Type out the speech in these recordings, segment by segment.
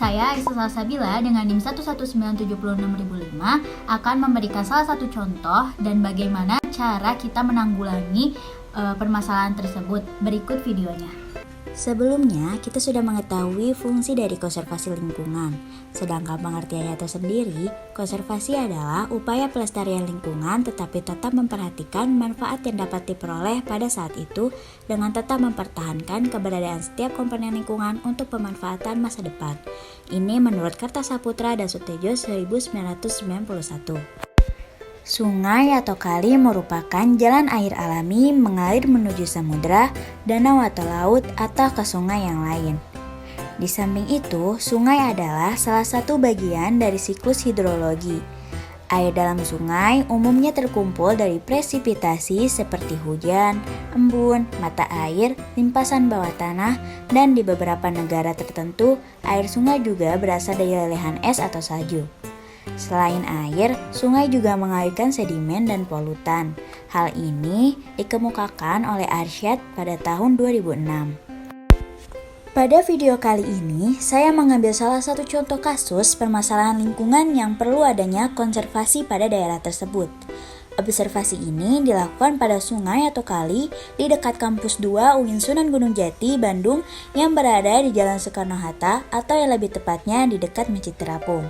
Saya Aisyah Salsabila dengan NIM 11976.005 akan memberikan salah satu contoh dan bagaimana cara kita menanggulangi permasalahan tersebut. Berikut videonya. Sebelumnya, kita sudah mengetahui fungsi dari konservasi lingkungan. Sedangkan pengertiannya tersendiri, konservasi adalah upaya pelestarian lingkungan tetapi tetap memperhatikan manfaat yang dapat diperoleh pada saat itu dengan tetap mempertahankan keberadaan setiap komponen lingkungan untuk pemanfaatan masa depan. Ini menurut Kartasaputra dan Sutejo 1991. Sungai atau kali merupakan jalan air alami mengalir menuju samudera, danau atau laut, atau ke sungai yang lain. Di samping itu, sungai adalah salah satu bagian dari siklus hidrologi. Air dalam sungai umumnya terkumpul dari presipitasi seperti hujan, embun, mata air, limpasan bawah tanah, dan di beberapa negara tertentu, air sungai juga berasal dari lelehan es atau salju. Selain air, sungai juga mengalirkan sedimen dan polutan. Hal ini dikemukakan oleh Arsyad pada tahun 2006. Pada video kali ini, saya mengambil salah satu contoh kasus permasalahan lingkungan yang perlu adanya konservasi pada daerah tersebut. Observasi ini dilakukan pada sungai atau kali di dekat kampus 2 UIN Sunan Gunung Jati, Bandung yang berada di Jalan Soekarno-Hatta atau yang lebih tepatnya di dekat Masjid Terapung.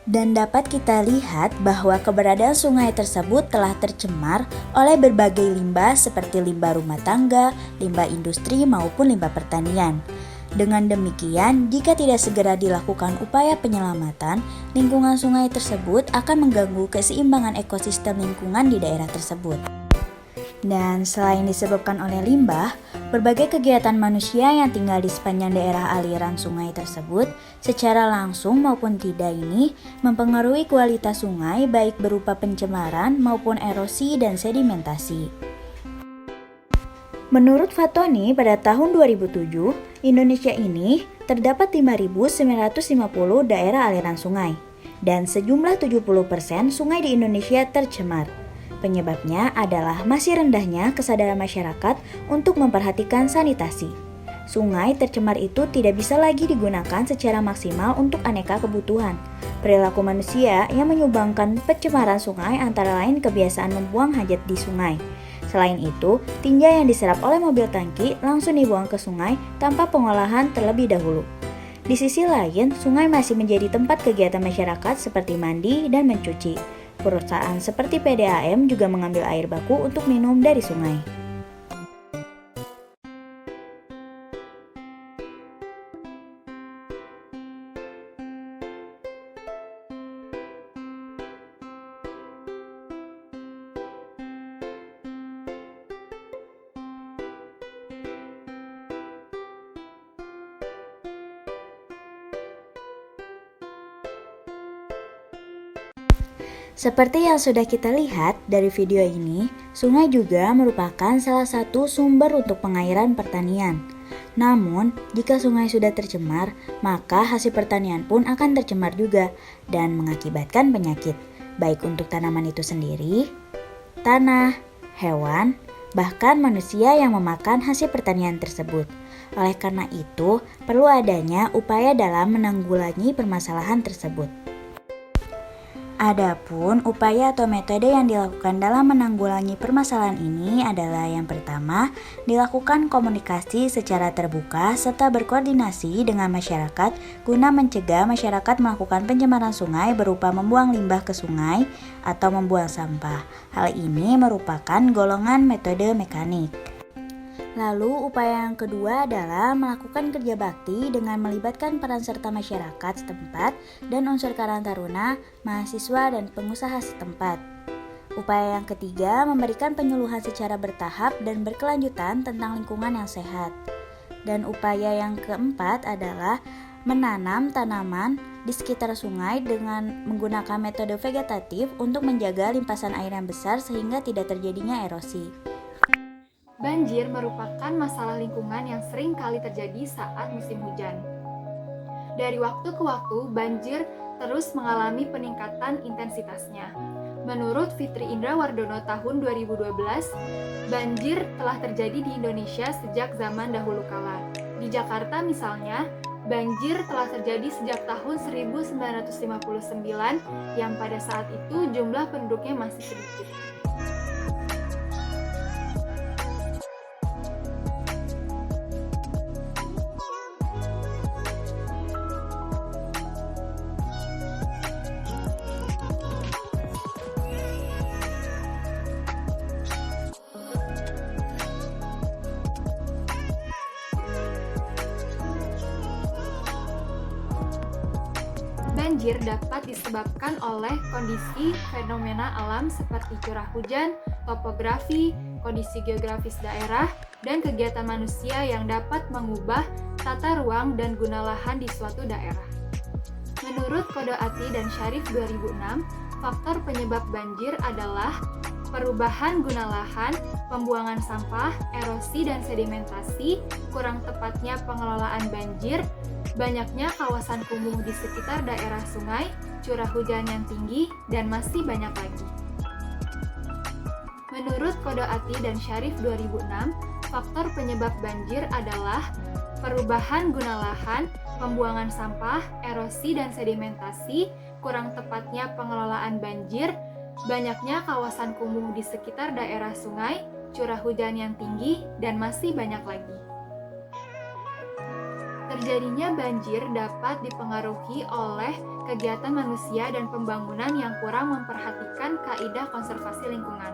Dan dapat kita lihat bahwa keberadaan sungai tersebut telah tercemar oleh berbagai limbah seperti limbah rumah tangga, limbah industri maupun limbah pertanian. Dengan demikian, jika tidak segera dilakukan upaya penyelamatan, lingkungan sungai tersebut akan mengganggu keseimbangan ekosistem lingkungan di daerah tersebut. Dan selain disebabkan oleh limbah, berbagai kegiatan manusia yang tinggal di sepanjang daerah aliran sungai tersebut secara langsung maupun tidak ini mempengaruhi kualitas sungai baik berupa pencemaran maupun erosi dan sedimentasi. Menurut Fatoni pada tahun 2007, Indonesia ini terdapat 5.950 daerah aliran sungai dan sejumlah 70% sungai di Indonesia tercemar. Penyebabnya adalah masih rendahnya kesadaran masyarakat untuk memperhatikan sanitasi. Sungai tercemar itu tidak bisa lagi digunakan secara maksimal untuk aneka kebutuhan. Perilaku manusia yang menyumbangkan pencemaran sungai antara lain kebiasaan membuang hajat di sungai. Selain itu, tinja yang diserap oleh mobil tangki langsung dibuang ke sungai tanpa pengolahan terlebih dahulu. Di sisi lain, sungai masih menjadi tempat kegiatan masyarakat seperti mandi dan mencuci. Perusahaan seperti PDAM juga mengambil air baku untuk minum dari sungai. Seperti yang sudah kita lihat dari video ini, sungai juga merupakan salah satu sumber untuk pengairan pertanian. Namun, jika sungai sudah tercemar, maka hasil pertanian pun akan tercemar juga dan mengakibatkan penyakit, baik untuk tanaman itu sendiri, tanah, hewan, bahkan manusia yang memakan hasil pertanian tersebut. Oleh karena itu, perlu adanya upaya dalam menanggulangi permasalahan tersebut. Adapun upaya atau metode yang dilakukan dalam menanggulangi permasalahan ini adalah yang pertama, dilakukan komunikasi secara terbuka serta berkoordinasi dengan masyarakat guna mencegah masyarakat melakukan pencemaran sungai berupa membuang limbah ke sungai atau membuang sampah. Hal ini merupakan golongan metode mekanik. Lalu upaya yang kedua adalah melakukan kerja bakti dengan melibatkan peran serta masyarakat setempat dan unsur Karang Taruna, mahasiswa dan pengusaha setempat. Upaya yang ketiga memberikan penyuluhan secara bertahap dan berkelanjutan tentang lingkungan yang sehat. Dan upaya yang keempat adalah menanam tanaman di sekitar sungai dengan menggunakan metode vegetatif untuk menjaga limpasan air yang besar sehingga tidak terjadinya erosi. Banjir merupakan masalah lingkungan yang sering kali terjadi saat musim hujan. Dari waktu ke waktu, banjir terus mengalami peningkatan intensitasnya. Menurut Fitri Indrawardono tahun 2012, banjir telah terjadi di Indonesia sejak zaman dahulu kala. Di Jakarta misalnya, banjir telah terjadi sejak tahun 1959 yang pada saat itu jumlah penduduknya masih sedikit. Banjir dapat disebabkan oleh kondisi fenomena alam seperti curah hujan, topografi, kondisi geografis daerah, dan kegiatan manusia yang dapat mengubah tata ruang dan guna lahan di suatu daerah. Menurut Kode Ati dan Syarif 2006, faktor penyebab banjir adalah perubahan guna lahan, pembuangan sampah, erosi dan sedimentasi, kurang tepatnya pengelolaan banjir, banyaknya kawasan kumuh di sekitar daerah sungai, curah hujan yang tinggi, dan masih banyak lagi. Menurut Kode Ati dan Syarif 2006, faktor penyebab banjir adalah perubahan guna lahan, pembuangan sampah, erosi dan sedimentasi, kurang tepatnya pengelolaan banjir, banyaknya kawasan kumuh di sekitar daerah sungai, curah hujan yang tinggi, dan masih banyak lagi. Terjadinya banjir dapat dipengaruhi oleh kegiatan manusia dan pembangunan yang kurang memperhatikan kaidah konservasi lingkungan.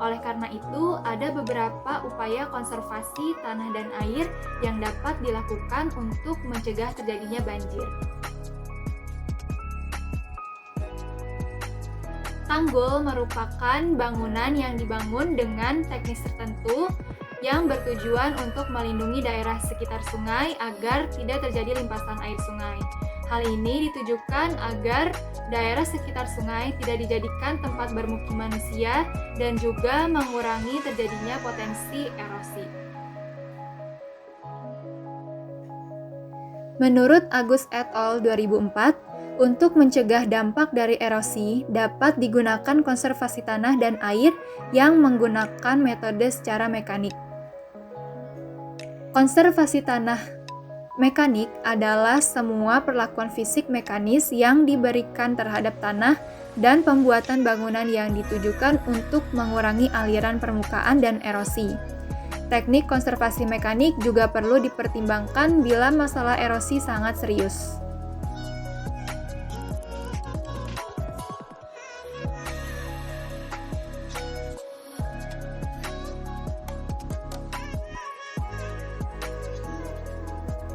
Oleh karena itu, ada beberapa upaya konservasi tanah dan air yang dapat dilakukan untuk mencegah terjadinya banjir. Tanggul merupakan bangunan yang dibangun dengan teknis tertentu yang bertujuan untuk melindungi daerah sekitar sungai agar tidak terjadi limpasan air sungai. Hal ini ditujukan agar daerah sekitar sungai tidak dijadikan tempat bermukim manusia dan juga mengurangi terjadinya potensi erosi. Menurut Agus et al. 2004, untuk mencegah dampak dari erosi, dapat digunakan konservasi tanah dan air yang menggunakan metode secara mekanik. Konservasi tanah mekanik adalah semua perlakuan fisik mekanis yang diberikan terhadap tanah dan pembuatan bangunan yang ditujukan untuk mengurangi aliran permukaan dan erosi. Teknik konservasi mekanik juga perlu dipertimbangkan bila masalah erosi sangat serius.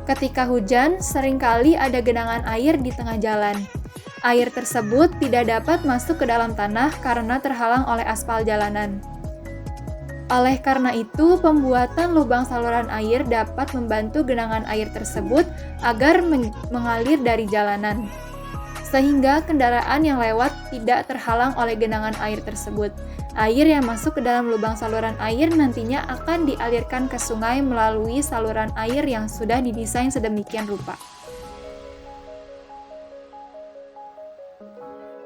Ketika hujan, seringkali ada genangan air di tengah jalan. Air tersebut tidak dapat masuk ke dalam tanah karena terhalang oleh aspal jalanan. Oleh karena itu, pembuatan lubang saluran air dapat membantu genangan air tersebut agar mengalir dari jalanan, sehingga kendaraan yang lewat tidak terhalang oleh genangan air tersebut. Air yang masuk ke dalam lubang saluran air nantinya akan dialirkan ke sungai melalui saluran air yang sudah didesain sedemikian rupa.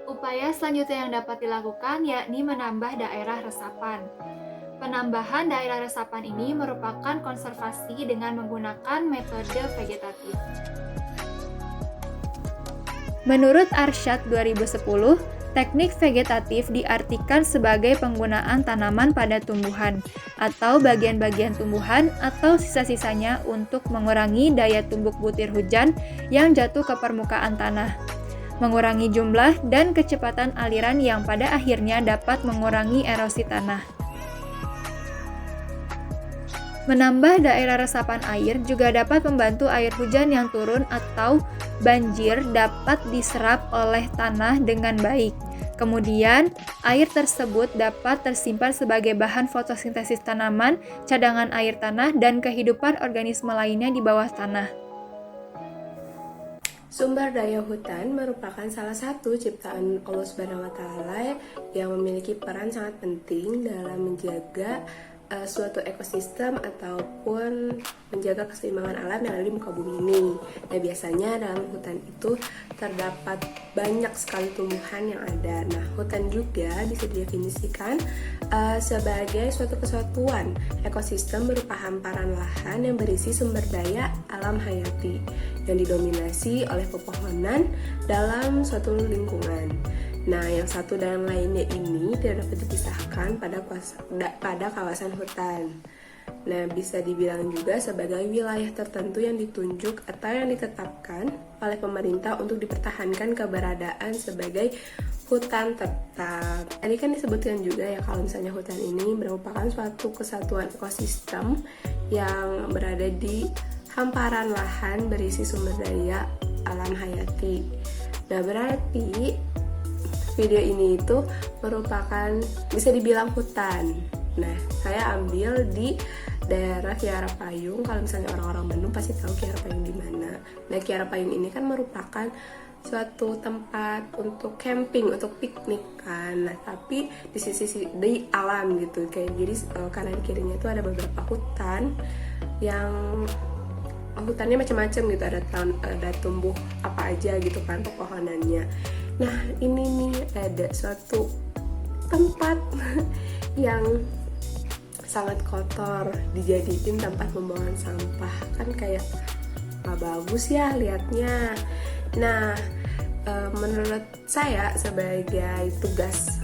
Upaya selanjutnya yang dapat dilakukan yakni menambah daerah resapan. Penambahan daerah resapan ini merupakan konservasi dengan menggunakan metode vegetatif. Menurut Arsyad 2010, teknik vegetatif diartikan sebagai penggunaan tanaman pada tumbuhan atau bagian-bagian tumbuhan atau sisa-sisanya untuk mengurangi daya tumbuk butir hujan yang jatuh ke permukaan tanah, mengurangi jumlah dan kecepatan aliran yang pada akhirnya dapat mengurangi erosi tanah. Menambah daerah resapan air juga dapat membantu air hujan yang turun atau banjir dapat diserap oleh tanah dengan baik. Kemudian, air tersebut dapat tersimpan sebagai bahan fotosintesis tanaman, cadangan air tanah, dan kehidupan organisme lainnya di bawah tanah. Sumber daya hutan merupakan salah satu ciptaan Allah Subhanahu wa Ta'ala yang memiliki peran sangat penting dalam menjaga suatu ekosistem ataupun menjaga keseimbangan alam yang ada di muka bumi ini. Nah, biasanya dalam hutan itu terdapat banyak sekali tumbuhan yang ada. Nah, hutan juga bisa didefinisikan sebagai suatu kesatuan ekosistem berupa hamparan lahan yang berisi sumber daya alam hayati yang didominasi oleh pepohonan dalam suatu lingkungan. Nah, yang satu dan lainnya ini tidak dapat dipisahkan pada kawasan hutan. Nah, bisa dibilang juga sebagai wilayah tertentu yang ditunjuk atau yang ditetapkan oleh pemerintah untuk dipertahankan keberadaan sebagai hutan tetap. Tadi kan disebutkan juga ya kalau misalnya hutan ini merupakan suatu kesatuan ekosistem yang berada di hamparan lahan berisi sumber daya alam hayati. Nah, berarti video ini itu merupakan bisa dibilang hutan. Nah, saya ambil di daerah Kiara Payung. Kalau misalnya orang-orang Bandung pasti tahu Kiara Payung di mana. Nah, Kiara Payung ini kan merupakan suatu tempat untuk camping, untuk piknik kan. Nah, tapi di alam gitu. Kayak jadi kanan kirinya itu ada beberapa hutan yang hutannya macam-macam gitu. Ada tumbuh apa aja gitu kan pepohonannya. Nah, ini nih ada suatu tempat yang sangat kotor dijadiin tempat pembuangan sampah. Kan kayak gak bagus ya liatnya. Nah, menurut saya sebagai tugas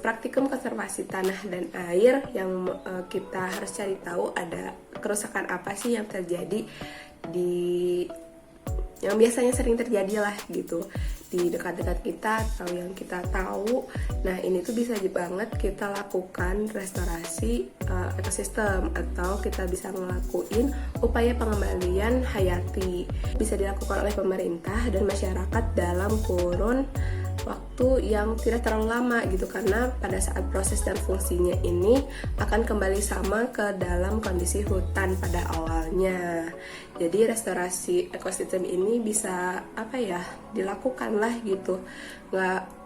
praktikum konservasi tanah dan air yang kita harus cari tahu ada kerusakan apa sih yang terjadi yang biasanya sering terjadi lah gitu di dekat-dekat kita atau yang kita tahu. Nah, ini tuh bisa banget kita lakukan restorasi ekosistem atau kita bisa ngelakuin upaya pengembalian hayati. Bisa dilakukan oleh pemerintah dan masyarakat dalam kurun waktu yang tidak terlalu lama gitu, karena pada saat proses dan fungsinya ini akan kembali sama ke dalam kondisi hutan pada awalnya. Jadi restorasi ekosistem ini bisa dilakukan lah gitu, nggak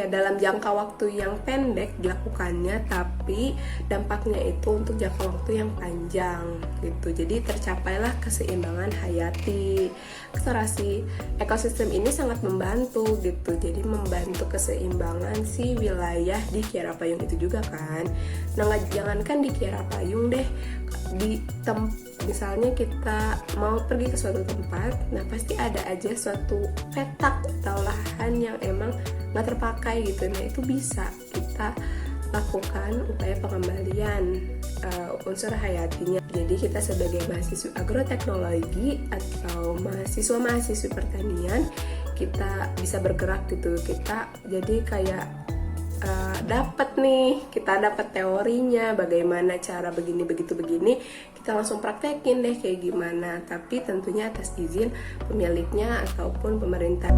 dalam jangka waktu yang pendek dilakukannya, tapi dampaknya itu untuk jangka waktu yang panjang gitu. Jadi tercapailah keseimbangan hayati. Restorasi ekosistem ini sangat membantu gitu. Jadi membantu keseimbangan si wilayah di Kiara Payung itu juga kan. Nah, jangankan di Kiara Payung deh, misalnya kita mau pergi ke suatu tempat, nah pasti ada aja suatu petak atau lahan yang emang nggak terpakai gitu. Nah, itu bisa kita lakukan upaya pengembalian unsur hayatinya. Jadi kita sebagai mahasiswa agroteknologi atau mahasiswa pertanian, kita bisa bergerak gitu. Kita jadi kayak kita dapat teorinya bagaimana cara begini kita langsung praktekin deh kayak gimana, tapi tentunya atas izin pemiliknya ataupun pemerintah.